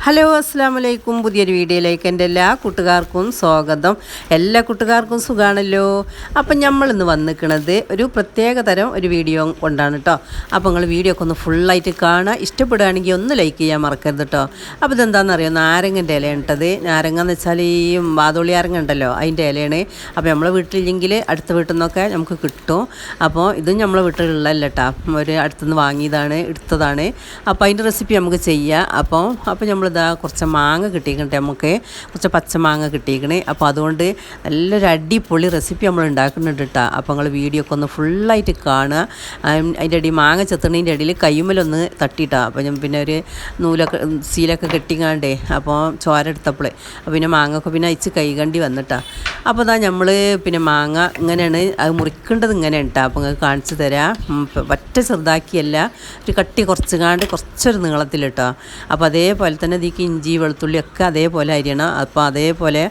Hello അസ്സലാമു അലൈക്കും. പുതിയൊരു വീഡിയോയിലേക്ക് എൻ്റെ എല്ലാ കൂട്ടുകാർക്കും സ്വാഗതം. എല്ലാ കൂട്ടുകാർക്കും സുഖമാണല്ലോ. അപ്പം നമ്മളിന്ന് വന്നിരിക്കുന്നത് ഒരു പ്രത്യേക തരം ഒരു വീഡിയോ കൊണ്ടാണ് കേട്ടോ. അപ്പോൾ നിങ്ങൾ വീഡിയോ ഒക്കെ ഒന്ന് ഫുള്ളായിട്ട് കാണുക. ഇഷ്ടപ്പെടുകയാണെങ്കിൽ ഒന്ന് ലൈക്ക് ചെയ്യാൻ മറക്കരുത് കേട്ടോ. അപ്പോൾ ഇതെന്താണെന്നറിയോ, നാരങ്ങൻ്റെ ഇലയാണ് ഇട്ടത്. നാരങ്ങ എന്ന് വെച്ചാൽ ഈ വാതുളി നാരങ്ങ ഉണ്ടല്ലോ, അതിൻ്റെ ഇലയാണ്. അപ്പോൾ നമ്മളെ വീട്ടിലില്ലെങ്കിൽ അടുത്ത വീട്ടിൽ നിന്നൊക്കെ നമുക്ക് കിട്ടും. അപ്പോൾ ഇതും നമ്മളെ വീട്ടിലുള്ളതല്ല കേട്ടോ, ഒരു അടുത്തുനിന്ന് വാങ്ങിയതാണ്, എടുത്തതാണ്. അപ്പോൾ അതിൻ്റെ റെസിപ്പി നമുക്ക് ചെയ്യാം. അപ്പോൾ നമ്മളിതാ കുറച്ച് മാങ്ങ കിട്ടിയിട്ടുണ്ട്, നമുക്ക് കുറച്ച് പച്ചമാങ്ങ കിട്ടിയിരിക്കണേ. അപ്പോൾ അതുകൊണ്ട് നല്ലൊരു അടിപൊളി റെസിപ്പി നമ്മൾ ഉണ്ടാക്കുന്നുണ്ട് കേട്ടോ. അപ്പോൾ നിങ്ങൾ വീഡിയോ ഒക്കെ ഒന്ന് ഫുള്ളായിട്ട് കാണുക. അതിൻ്റെ ഇടയിൽ മാങ്ങ ചെത്തുന്നതിൻ്റെ ഇടയിൽ കയ്യുമ്മലൊന്ന് തട്ടിയിട്ടാണ്. അപ്പോൾ ഞാൻ പിന്നെ ഒരു നൂലൊക്കെ സീലൊക്കെ കെട്ടിക്കാണ്ടേ, അപ്പോൾ ചോര എടുത്തപ്പോൾ പിന്നെ മാങ്ങയൊക്കെ പിന്നെ അയച്ച് കൈകണ്ടി വന്നിട്ടാണ്. അപ്പോൾ അതാ നമ്മൾ പിന്നെ മാങ്ങ ഇങ്ങനെയാണ് അത് മുറിക്കേണ്ടത്, ഇങ്ങനെ കേട്ടോ. അപ്പോൾ നിങ്ങൾക്ക് കാണിച്ചു തരാം. പറ്റ ചെറുതാക്കിയല്ല, ഒരു കട്ടി കുറച്ചൊരു നീളത്തിൽ കേട്ടോ. അപ്പോൾ അതേപോലെ തന്നെ ഇതിക്ക് ഇഞ്ചി വെളുത്തുള്ളി ഒക്കെ അതേപോലെ അരിയണം. അപ്പോൾ അതേപോലെ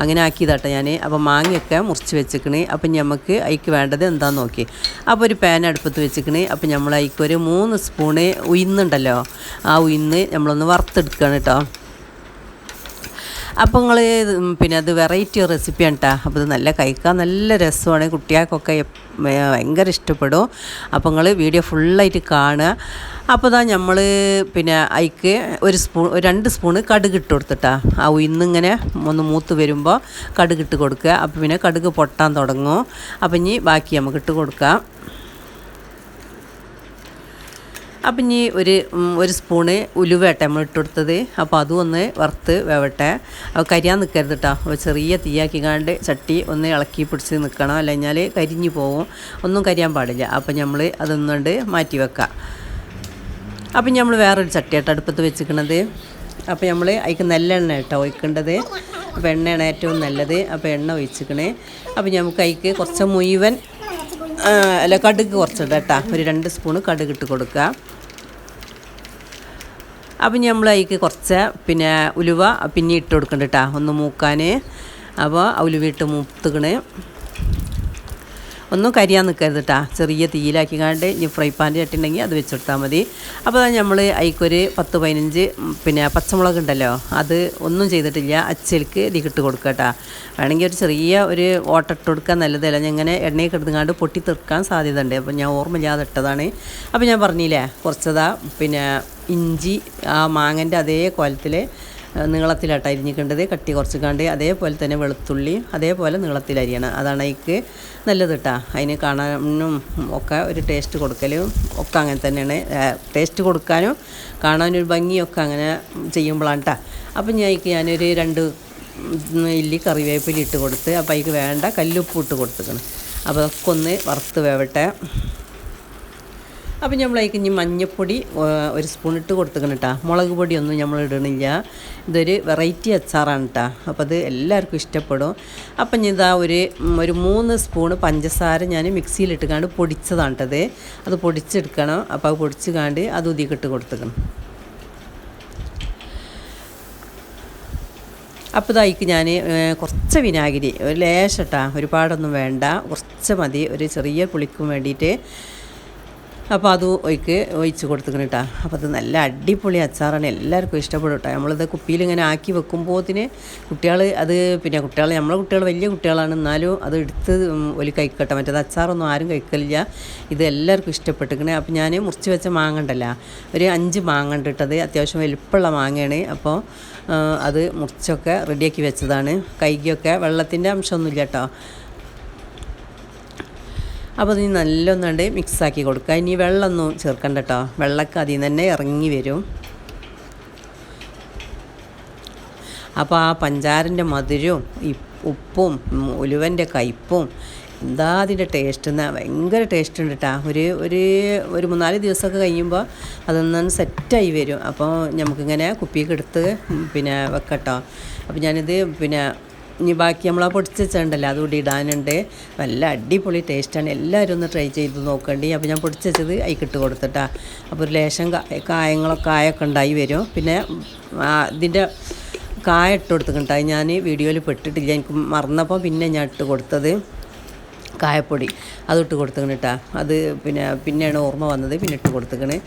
അങ്ങനെ ആക്കിയതാട്ടോ ഞാൻ. അപ്പോൾ മാങ്ങയൊക്കെ മുറിച്ച് വെച്ചിക്കണേ. അപ്പം നമുക്ക് അതിക്ക് വേണ്ടത് എന്താണെന്ന് നോക്കി. അപ്പോൾ ഒരു പാൻ അടുപ്പത്ത് വെച്ചിക്കണേ. അപ്പോൾ നമ്മൾ അതിക്ക് ഒരു 3 സ്പൂണ് ഉഴുന്നുണ്ടല്ലോ, ആ ഉഴുന്ന് നമ്മളൊന്ന് വറുത്തെടുക്കുകയാണ് കേട്ടോ. അപ്പോൾ നിങ്ങൾ പിന്നെ അത് വെറൈറ്റി റെസിപ്പിയാണ് കേട്ടോ. അപ്പോൾ ഇത് നല്ല കഴിക്കാൻ നല്ല രസമാണ്, കുട്ടികൾക്കൊക്കെ ഭയങ്കര ഇഷ്ടപ്പെടും. അപ്പോൾ നിങ്ങൾ വീഡിയോ ഫുള്ളായിട്ട് കാണുക. അപ്പോൾ ഇതാ നമ്മൾ പിന്നെ അതിക്ക് 2 സ്പൂണ് കടുക് ഇട്ട് കൊടുത്തിട്ടാ. ആ ഉഴുന്നിങ്ങനെ ഒന്ന് മൂത്ത് വരുമ്പോൾ കടുക് ഇട്ട് കൊടുക്കുക. അപ്പോൾ പിന്നെ കടുക് പൊട്ടാൻ തുടങ്ങും. അപ്പം ഇനി ബാക്കി നമുക്ക് ഇട്ട് കൊടുക്കാം. അപ്പം ഇനി ഒരു സ്പൂണ് ഉലുവട്ടെ നമ്മൾ ഇട്ട് കൊടുത്തത്. അപ്പോൾ അതും ഒന്ന് വറുത്ത് വേവട്ടെ. അപ്പോൾ കരിയാൻ നിൽക്കരുത് കേട്ടോ. അപ്പോൾ ചെറിയ തീയാക്കിക്കാണ്ട് ചട്ടി ഒന്ന് ഇളക്കി പിടിച്ച് നിൽക്കണം, അല്ലെങ്കിൽ കരിഞ്ഞു പോവും. ഒന്നും കരിയാൻ പാടില്ല. അപ്പം നമ്മൾ അതൊന്നുകൊണ്ട് മാറ്റി വെക്കാം. അപ്പം നമ്മൾ വേറൊരു ചട്ടിയായിട്ട് അടുപ്പത്ത് വെച്ചിരിക്കണത്. അപ്പോൾ നമ്മൾ അതിക്ക് നല്ലെണ്ണ കേട്ടോ ഒഴിക്കേണ്ടത്. അപ്പോൾ എണ്ണയാണ് ഏറ്റവും നല്ലത്. അപ്പോൾ എണ്ണ ഒഴിച്ചിക്കണേ. അപ്പോൾ നമുക്ക് അതിക്ക് കുറച്ച് മുഴുവൻ കടുക് കുറച്ചിട്ട് കേട്ടോ, ഒരു 2 സ്പൂണ് കടുക് ഇട്ട് കൊടുക്കുക. അപ്പം നമ്മൾ അതിക്ക് കുറച്ച് പിന്നെ ഉലുവ പിന്നെ ഇട്ട് കൊടുക്കണ്ട കേട്ടോ, ഒന്ന് മൂക്കാൻ. അപ്പോൾ ഉലുവ ഇട്ട് മൂത്തുക്കണേ. ഒന്നും കരിയാൻ നിൽക്കരുത് കേട്ടോ, ചെറിയ തീയിലാക്കി കാണ്ട് ഇനി ഫ്രൈ പാൻ്റെ ചട്ടി ഉണ്ടെങ്കിൽ അത് വെച്ചെടുത്താൽ മതി. അപ്പോൾ നമ്മൾ അതിക്കൊരു 10-15 പിന്നെ പച്ചമുളക് ഉണ്ടല്ലോ, അത് ഒന്നും ചെയ്തിട്ടില്ല, അച്ചലിക്ക് ഇതിൽ ഇട്ട് കൊടുക്കുക കേട്ടോ. വേണമെങ്കിൽ ഒരു ചെറിയ ഒരു ഓട്ട ഇട്ട് കൊടുക്കാൻ നല്ലതല്ല, ഞാൻ ഇങ്ങനെ എണ്ണയിൽ കിടന്നുകാണ്ട് പൊട്ടി തീർക്കാൻ സാധ്യത ഉണ്ട്. അപ്പോൾ ഞാൻ ഓർമ്മയില്ലാതെ ഇട്ടതാണ്. അപ്പോൾ ഞാൻ പറഞ്ഞില്ലേ കുറച്ചതാ പിന്നെ ഇഞ്ചി ആ മാങ്ങൻ്റെ അതേ കോലത്തിൽ നീളത്തിലായിട്ട് അരിഞ്ഞിക്കേണ്ടത്, കട്ടി കുറച്ച് കണ്ട്. അതേപോലെ തന്നെ വെളുത്തുള്ളി അതേപോലെ നീളത്തിലരിയണം. അതാണ് അതിക്ക് നല്ലത് കേട്ടോ. അതിന് കാണാനും ഒക്കെ ഒരു ടേസ്റ്റ് കൊടുക്കലും ഒക്കെ അങ്ങനെ തന്നെയാണ്. ടേസ്റ്റ് കൊടുക്കാനും കാണാനൊരു ഭംഗിയൊക്കെ അങ്ങനെ ചെയ്യുമ്പോഴാണ് കേട്ടോ. അപ്പം ഞാനൊരു 2 ഇല്ലി കറിവേപ്പില ഇട്ട് കൊടുത്ത്. അപ്പോൾ അതിക്ക് വേണ്ട കല്ലുപ്പ് ഇട്ട് കൊടുത്തേക്കണം. അപ്പോൾ അതൊക്കെ ഒന്ന് വറുത്ത് വേവട്ടെ. അപ്പം നമ്മൾ അതിക്ക് ഇനി മഞ്ഞൾപ്പൊടി 1 സ്പൂൺ ഇട്ട് കൊടുത്തേക്കണം കേട്ടോ. മുളക് പൊടിയൊന്നും നമ്മൾ ഇടണില്ല. ഇതൊരു വെറൈറ്റി അച്ചാറാണ് കേട്ടോ. അപ്പോൾ അത് എല്ലാവർക്കും ഇഷ്ടപ്പെടും. അപ്പം ഇതാ ഒരു 3 സ്പൂണ് പഞ്ചസാര ഞാൻ മിക്സിയിലിട്ട് കാണ്ട് പൊടിച്ചതാണ് കേട്ടത്. അത് പൊടിച്ചെടുക്കണം. അപ്പോൾ അത് പൊടിച്ച് കാണ്ട് അത് ഉതിക്കിട്ട് കൊടുത്തേക്കണം. അപ്പോൾ ഇതായിക്ക് ഞാൻ കുറച്ച് വിനാഗിരി, ഒരു ലേശം കേട്ടോ, ഒരുപാടൊന്നും വേണ്ട, കുറച്ച് മതി, ഒരു ചെറിയ പുളിക്കും വേണ്ടിയിട്ട്. അപ്പോൾ അത് ഒഴിച്ച് കൊടുത്തിക്കണം കേട്ടോ. അപ്പോൾ അത് നല്ല അടിപൊളി അച്ചാറാണ്, എല്ലാവർക്കും ഇഷ്ടപ്പെടും കേട്ടോ. നമ്മളിത് കുപ്പിയിൽ ഇങ്ങനെ ആക്കി വെക്കുമ്പോഴത്തിന് കുട്ടികൾ അത് പിന്നെ നമ്മളെ കുട്ടികൾ വലിയ കുട്ടികളാണ്, എന്നാലും അത് എടുത്ത് ഒരു കഴിക്കട്ടെ. മറ്റേത് അച്ചാറൊന്നും ആരും കഴിക്കലില്ല. ഇത് എല്ലാവർക്കും ഇഷ്ടപ്പെട്ടിരിക്കണേ. അപ്പോൾ ഞാൻ മുറിച്ച് വെച്ച മാങ്ങ ഉണ്ടല്ലോ, ഒരു 5 മാങ്ങ ഉണ്ട് ഇട്ടത്, അത്യാവശ്യം വലിപ്പമുള്ള മാങ്ങയാണ്. അപ്പോൾ അത് മുറിച്ചൊക്കെ റെഡിയാക്കി വെച്ചതാണ്. കൈകിയൊക്കെ വെള്ളത്തിൻ്റെ അംശമൊന്നുമില്ല കേട്ടോ. അപ്പോൾ ഇത് നല്ലൊന്നുണ്ട് മിക്സാക്കി കൊടുക്കുക. ഇനി വെള്ളമൊന്നും ചേർക്കണ്ട കേട്ടോ, വെള്ളമൊക്കെ അതിൽ നിന്ന് തന്നെ ഇറങ്ങി വരും. അപ്പോൾ ആ പഞ്ചാരൻ്റെ മധുരവും ഉപ്പും ഉലുവൻ്റെ കയ്പ്പും എന്താ അതിൻ്റെ ടേസ്റ്റ് എന്നാൽ ഭയങ്കര ടേസ്റ്റ് ഉണ്ട് കേട്ടോ. ഒരു 3-4 ദിവസമൊക്കെ കഴിയുമ്പോൾ അതൊന്നും സെറ്റായി വരും. അപ്പോൾ നമുക്കിങ്ങനെ കുപ്പിയൊക്കെ എടുത്ത് പിന്നെ വെക്കട്ടോ. അപ്പോൾ ഞാനിത് പിന്നെ ഇനി ബാക്കി നമ്മൾ ആ പൊടിച്ച് വെച്ചിട്ടുണ്ടല്ലോ അതുകൂടി ഇടാനുണ്ട്. നല്ല അടിപൊളി ടേസ്റ്റാണ്, എല്ലാവരും ഒന്ന് ട്രൈ ചെയ്ത് നോക്കേണ്ടി. അപ്പോൾ ഞാൻ പൊടിച്ച് വെച്ചത് അതിക്കിട്ട് കൊടുത്തിട്ടാ. അപ്പോൾ ഒരു ലേശം കായൊക്കെ ഉണ്ടായി വരും. പിന്നെ ഇതിൻ്റെ കായ ഇട്ട് കൊടുത്തിട്ടുണ്ടായി, ഞാൻ വീഡിയോയിൽ പെട്ടിട്ടില്ല, എനിക്ക് മറന്നപ്പോൾ പിന്നെ ഞാൻ ഇട്ട് കൊടുത്തത്. കായപ്പൊടി അതിട്ട് കൊടുത്തിക്കണ് കേട്ടോ. അത് പിന്നെയാണ് ഓർമ്മ വന്നത്, പിന്നെ ഇട്ട് കൊടുത്തിക്കണ്.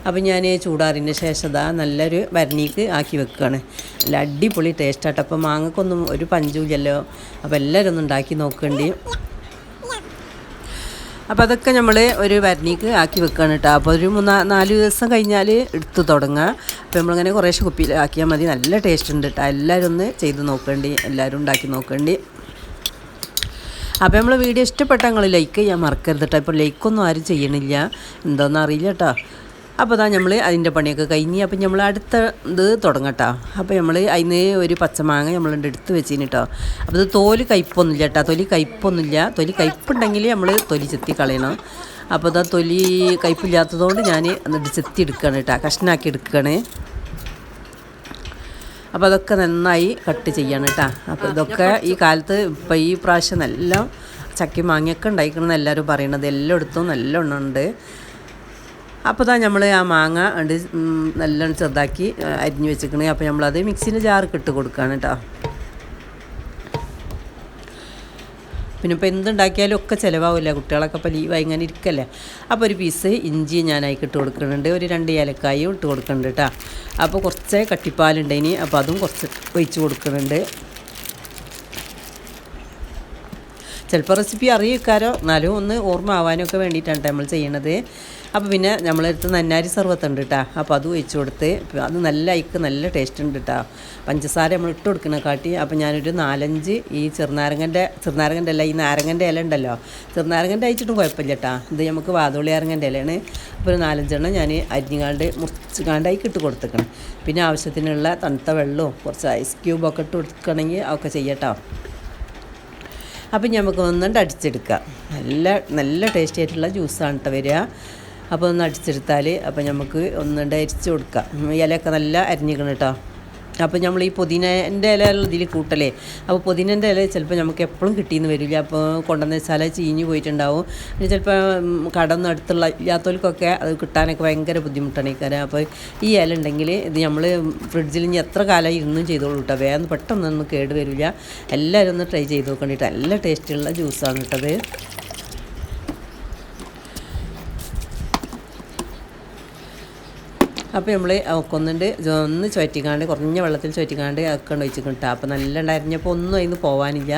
അപ്പം ഞാൻ ചൂടാറിന് ശേഷം അതാ നല്ലൊരു വരണിക്ക് ആക്കി വെക്കുകയാണ്. നല്ല അടിപൊളി ടേസ്റ്റാട്ടോ. അപ്പോൾ മാങ്ങക്കൊന്നും ഒരു പഞ്ചൂല്ലല്ലോ. അപ്പോൾ എല്ലാവരും ഒന്ന് ഉണ്ടാക്കി നോക്കേണ്ടി. അപ്പോൾ അതൊക്കെ നമ്മൾ ഒരു വരണിക്ക് ആക്കി വെക്കുകയാണ് കേട്ടോ. അപ്പോൾ ഒരു 4 ദിവസം കഴിഞ്ഞാൽ എടുത്ത് തുടങ്ങുക. അപ്പോൾ നമ്മളിങ്ങനെ കുറേശ്ശെ കുപ്പിയിൽ ആക്കിയാൽ മതി. നല്ല ടേസ്റ്റ് ഉണ്ട് കേട്ടോ. എല്ലാവരും ഒന്ന് ചെയ്ത് നോക്കേണ്ടി, എല്ലാവരും ഉണ്ടാക്കി നോക്കേണ്ടി. അപ്പോൾ നമ്മൾ വീഡിയോ ഇഷ്ടപ്പെട്ടാൽ നിങ്ങൾ ലൈക്ക് ചെയ്യാൻ മറക്കരുത് കേട്ടോ. ഇപ്പോൾ ലൈക്കൊന്നും ആരും ചെയ്യണില്ല, എന്താണെന്ന് അറിയില്ല കേട്ടോ. അപ്പോൾ അതാ നമ്മൾ അതിൻ്റെ പണിയൊക്കെ കഴിഞ്ഞ് അപ്പം നമ്മൾ അടുത്ത ഇത് തുടങ്ങട്ടോ. അപ്പോൾ നമ്മൾ അതിന് ഒരു പച്ചമാങ്ങ നമ്മളുണ്ട് എടുത്ത് വെച്ചിന് കേട്ടോ. അപ്പോൾ ഇത് തോല് കയ്പ്പൊന്നുമില്ല കേട്ടോ. തൊലി കയ്പ്പുണ്ടെങ്കിൽ നമ്മൾ തൊലി ചെത്തി കളയണം. അപ്പോൾ ഇതാ തൊലി കയ്പ്പില്ലാത്തതുകൊണ്ട് ഞാൻ എന്നിട്ട് ചെത്തി എടുക്കുകയാണ് കേട്ടോ, കഷ്ണാക്കി എടുക്കുകയാണ്. അപ്പോൾ അതൊക്കെ നന്നായി കട്ട് ചെയ്യണം കേട്ടോ. അപ്പോൾ ഇതൊക്കെ ഈ കാലത്ത് ഇപ്പോൾ ഈ പ്രാവശ്യം നല്ല ചക്കി മാങ്ങയൊക്കെ ഉണ്ടായിക്കണമെന്ന് എല്ലാവരും പറയണത്, എല്ലായിടത്തും നല്ലോണം ഉണ്ട്. അപ്പോൾ നമ്മൾ ആ മാങ്ങ നല്ലോണം ചെറുതാക്കി അരിഞ്ഞ് വെച്ചിരിക്കണേ. അപ്പോൾ നമ്മളത് മിക്സിൻ്റെ ജാർക്ക് ഇട്ട് കൊടുക്കുകയാണ് കേട്ടോ. പിന്നെ ഇപ്പോൾ എന്തുണ്ടാക്കിയാലും ഒക്കെ ചിലവാവില്ല, കുട്ടികളൊക്കെ ഇപ്പോൾ ലീവായി ഇങ്ങനെ ഇരിക്കല്ലേ. അപ്പോൾ ഒരു പീസ് ഇഞ്ചി ഞാനായി ഇട്ട് കൊടുക്കുന്നുണ്ട്, ഒരു 2 ഏലക്കായും ഇട്ട് കൊടുക്കുന്നുണ്ട് കേട്ടോ. അപ്പോൾ കുറച്ച് കട്ടിപ്പാലുണ്ടേനി, അപ്പോൾ അതും കുറച്ച് ഒഴിച്ച് കൊടുക്കുന്നുണ്ട്. ചിലപ്പോൾ റെസിപ്പി അറിയിക്കാരോ, എന്നാലും ഒന്ന് ഓർമ്മ ആവാനൊക്കെ വേണ്ടിയിട്ടാണ് നമ്മൾ ചെയ്യണത്. അപ്പോൾ പിന്നെ നമ്മളെടുത്ത് നന്നാരി സർവത്തുണ്ട് കേട്ടോ. അപ്പോൾ അതും ഒഴിച്ച് കൊടുത്ത് അത് നല്ല നല്ല ടേസ്റ്റ് ഉണ്ട് കേട്ടോ. പഞ്ചസാര നമ്മൾ ഇട്ട് കൊടുക്കുന്ന കാട്ടി. അപ്പോൾ ഞാനൊരു 4-5 ഈ ചെറുനാരങ്ങൻ്റെ അല്ല, ഈ നാരങ്ങൻ്റെ ഇല ഉണ്ടല്ലോ, ചെറുനാരങ്ങൻ്റെ അയച്ചിട്ടും കുഴപ്പമില്ല കേട്ടോ. ഇത് നമുക്ക് വാതുളി നാരങ്ങൻ്റെ ഇലയാണ്. അപ്പോൾ ഒരു 4-5 ഞാൻ മുറിച്ചുകാണ്ടായി ഇട്ട് കൊടുത്തേക്കണം. പിന്നെ ആവശ്യത്തിനുള്ള തണുത്ത വെള്ളവും കുറച്ച് ഐസ് ക്യൂബൊക്കെ ഇട്ട് കൊടുക്കണമെങ്കിൽ അതൊക്കെ ചെയ്യട്ടോ. അപ്പം നമുക്ക് ഒന്നുകൊണ്ട് അടിച്ചെടുക്കാം. നല്ല ടേസ്റ്റി ആയിട്ടുള്ള ജ്യൂസാണ് കേട്ടോ വരിക. അപ്പോൾ ഒന്ന് അടിച്ചെടുത്താൽ അപ്പോൾ നമുക്ക് ഒന്നുകൊണ്ട് അരിച്ച് കൊടുക്കാം. ഇലയൊക്കെ നല്ല അരിഞ്ഞിക്കണം കേട്ടോ. അപ്പോൾ നമ്മൾ ഈ പുതിനേൻ്റെ ഇല ഇതിൽ കൂട്ടലേ. അപ്പോൾ പുതിനേൻ്റെ ഇല ചിലപ്പോൾ നമുക്ക് എപ്പോഴും കിട്ടിയെന്ന് വരില്ല. അപ്പോൾ കൊണ്ടുവന്ന് വെച്ചാൽ ചീഞ്ഞ് പോയിട്ടുണ്ടാവും. പിന്നെ ചിലപ്പോൾ കടന്ന് അടുത്തുള്ള ഇല്ലാത്തവർക്കൊക്കെ അത് കിട്ടാനൊക്കെ ഭയങ്കര ബുദ്ധിമുട്ടാണ് ഈ കാര്യം. അപ്പോൾ ഈ ഇല ഉണ്ടെങ്കിൽ ഇത് നമ്മൾ ഫ്രിഡ്ജിൽ ഇനി എത്ര കാലമായി ഇരുന്നും ചെയ്തോളൂ കേട്ടോ. വേഗം പെട്ടെന്നൊന്നും കേട് വരില്ല. എല്ലാവരും ഒന്ന് ട്രൈ ചെയ്ത് നോക്കേണ്ടിയിട്ട് നല്ല ടേസ്റ്റുള്ള ജ്യൂസാണ് കേട്ടത്. അപ്പോൾ നമ്മൾ ഒന്ന് ചുവറ്റിക്കാണ്ട് കുറഞ്ഞ വെള്ളത്തിൽ ചുവറ്റിക്കാണ്ട് ഒക്കെ ഒഴിച്ചിക്കണം കേട്ടോ. അപ്പോൾ നല്ല അരിഞ്ഞപ്പോൾ ഒന്നും അതിന് പോകാനില്ല,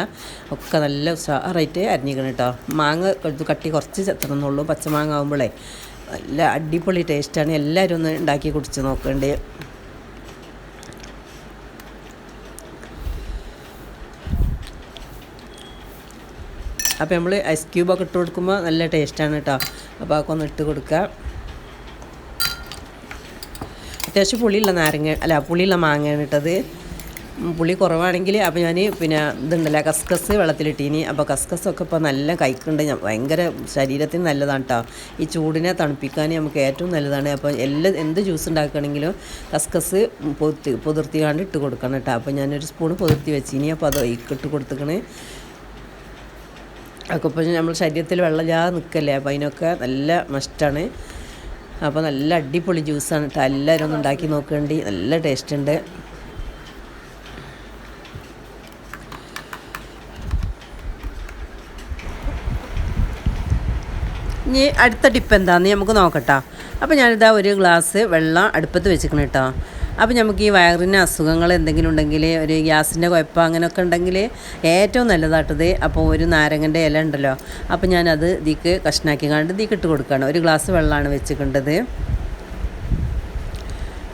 ഒക്കെ നല്ല ഉഷാറായിട്ട് അരിഞ്ഞിക്കണം കേട്ടോ. മാങ്ങ കട്ടി കുറച്ച് ചെത്തണമെന്നുള്ളൂ. പച്ചമാങ്ങ ആകുമ്പോഴേ നല്ല അടിപൊളി ടേസ്റ്റാണ്. എല്ലാവരും ഒന്ന് ഉണ്ടാക്കി കുടിച്ച് നോക്കേണ്ടേ. അപ്പോൾ നമ്മൾ ഐസ് ക്യൂബൊക്കെ ഇട്ട് കൊടുക്കുമ്പോൾ നല്ല ടേസ്റ്റാണ് കേട്ടോ. അപ്പോൾ അതൊക്കെ ഒന്ന് ഇട്ട് കൊടുക്കുക. അത്യാവശ്യം പുളിയുള്ള മാങ്ങയാണ് ഇട്ടത്. പുളി കുറവാണെങ്കിൽ അപ്പോൾ ഞാൻ ഇതുണ്ടല്ലോ കസ്കസ് വെള്ളത്തിലിട്ടീനി. അപ്പോൾ കസ്കസൊക്കെ ഇപ്പോൾ നല്ല കഴിക്കുന്നുണ്ട്. ഭയങ്കര ശരീരത്തിന് നല്ലതാണ് കേട്ടോ. ഈ ചൂടിനെ തണുപ്പിക്കാൻ നമുക്ക് ഏറ്റവും നല്ലതാണ്. അപ്പോൾ എന്ത് ജ്യൂസ് ഉണ്ടാക്കുകയാണെങ്കിലും കസ്കസ് പൊതിർത്തിക്കാണ്ട് ഇട്ട് കൊടുക്കണം കേട്ടോ. അപ്പോൾ ഞാനൊരു സ്പൂണ് പൊതിർത്തി വെച്ചിനി. അപ്പോൾ അത് ഇട്ട് കൊടുത്തിക്കണ്. ഒക്കെ ഇപ്പോൾ നമ്മൾ ശരീരത്തിൽ വെള്ളമില്ലാതെ നിൽക്കല്ലേ, അപ്പോൾ അതിനൊക്കെ നല്ല മസ്റ്റാണ്. അപ്പോൾ നല്ല അടിപൊളി ജ്യൂസാണ് കേട്ടോ. എല്ലാവരും ഒന്ന് ഉണ്ടാക്കി നോക്കേണ്ടി, നല്ല ടേസ്റ്റ് ഉണ്ട്. ഇനി അടുത്ത ടിപ്പ് എന്താണെന്ന് നമുക്ക് നോക്കട്ടോ. അപ്പോൾ ഞാനിതാ ഒരു ഗ്ലാസ് വെള്ളം അടുപ്പത്ത് വെച്ചിരിക്കണം കേട്ടോ. അപ്പോൾ നമുക്ക് ഈ വയറിന് അസുഖങ്ങൾ എന്തെങ്കിലും ഉണ്ടെങ്കിൽ, ഒരു ഗ്യാസിൻ്റെ കുഴപ്പം അങ്ങനെയൊക്കെ ഉണ്ടെങ്കിൽ ഏറ്റവും നല്ലതായിട്ടത്. അപ്പോൾ ഒരു നാരങ്ങൻ്റെ ഇല ഉണ്ടല്ലോ, അപ്പോൾ ഞാനത് ഇതിക്ക് കഷ്ണാക്കിക്കാണ്ട് ഇതിക്ക് ഇട്ട് കൊടുക്കുകയാണ്. ഒരു ഗ്ലാസ് വെള്ളമാണ് വെച്ചിട്ടുണ്ടത്.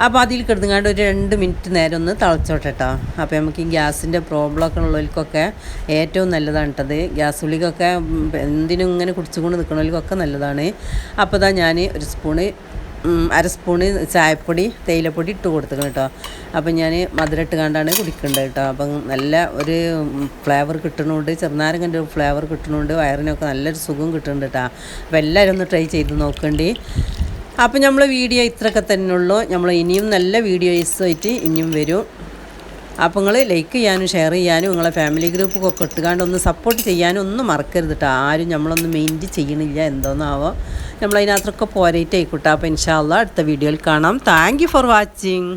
അപ്പോൾ അതിൽ കിടന്നുകാണ്ട് ഒരു 2 മിനിറ്റ് നേരം ഒന്ന് തിളച്ചോട്ടെ കേട്ടോ. അപ്പോൾ നമുക്ക് ഈ ഗ്യാസിൻ്റെ പ്രോബ്ലമൊക്കെ ഉള്ളവർക്കൊക്കെ ഏറ്റവും നല്ലതാണ് കേട്ടത്. ഗ്യാസ് ഗുളികയൊക്കെ എന്തിനും ഇങ്ങനെ കുടിച്ചുകൊണ്ട് നിൽക്കുന്നവർക്കൊക്കെ നല്ലതാണ്. അപ്പോൾ ഇതാ ഞാൻ ഒരു സ്പൂണ് 1/2 സ്പൂണ് ചായപ്പൊടി തേയിലപ്പൊടി ഇട്ട് കൊടുത്തിക്കണം കേട്ടോ. അപ്പം ഞാൻ മധുരം ഇട്ട് കണ്ടാണ് കുടിക്കേണ്ടത് കേട്ടോ. അപ്പം നല്ല ഒരു ഫ്ലേവർ കിട്ടുന്നുണ്ട്, ചെറുനാരങ്ങൻ്റെ ഒരു ഫ്ലേവർ കിട്ടുന്നുണ്ട്, വയറിനൊക്കെ നല്ലൊരു സുഖം കിട്ടുന്നുണ്ട് കേട്ടോ. അപ്പോൾ എല്ലാവരും ഒന്ന് ട്രൈ ചെയ്ത് നോക്കേണ്ടി. അപ്പം നമ്മൾ വീഡിയോ ഇത്രയൊക്കെ തന്നെ ഉള്ളൂ. നമ്മൾ ഇനിയും നല്ല വീഡിയോസായിട്ട് ഇനിയും വരും. അപ്പോൾ നിങ്ങൾ ലൈക്ക് ചെയ്യാനും ഷെയർ ചെയ്യാനും നിങ്ങളെ ഫാമിലി ഗ്രൂപ്പൊക്കെ ഇട്ടുകാണ്ട് ഒന്ന് സപ്പോർട്ട് ചെയ്യാനും ഒന്നും മറക്കരുത് കേട്ടോ. ആരും നമ്മളൊന്നും മെയിൻറ്റ് ചെയ്യണില്ല, എന്തോന്നാവോ നമ്മളതിനകത്തൊക്കെ പോരായിട്ടായിക്കോട്ടെ. അപ്പോൾ ഇൻഷാ അല്ലാഹ് അടുത്ത വീഡിയോയിൽ കാണാം. Thank you for watching.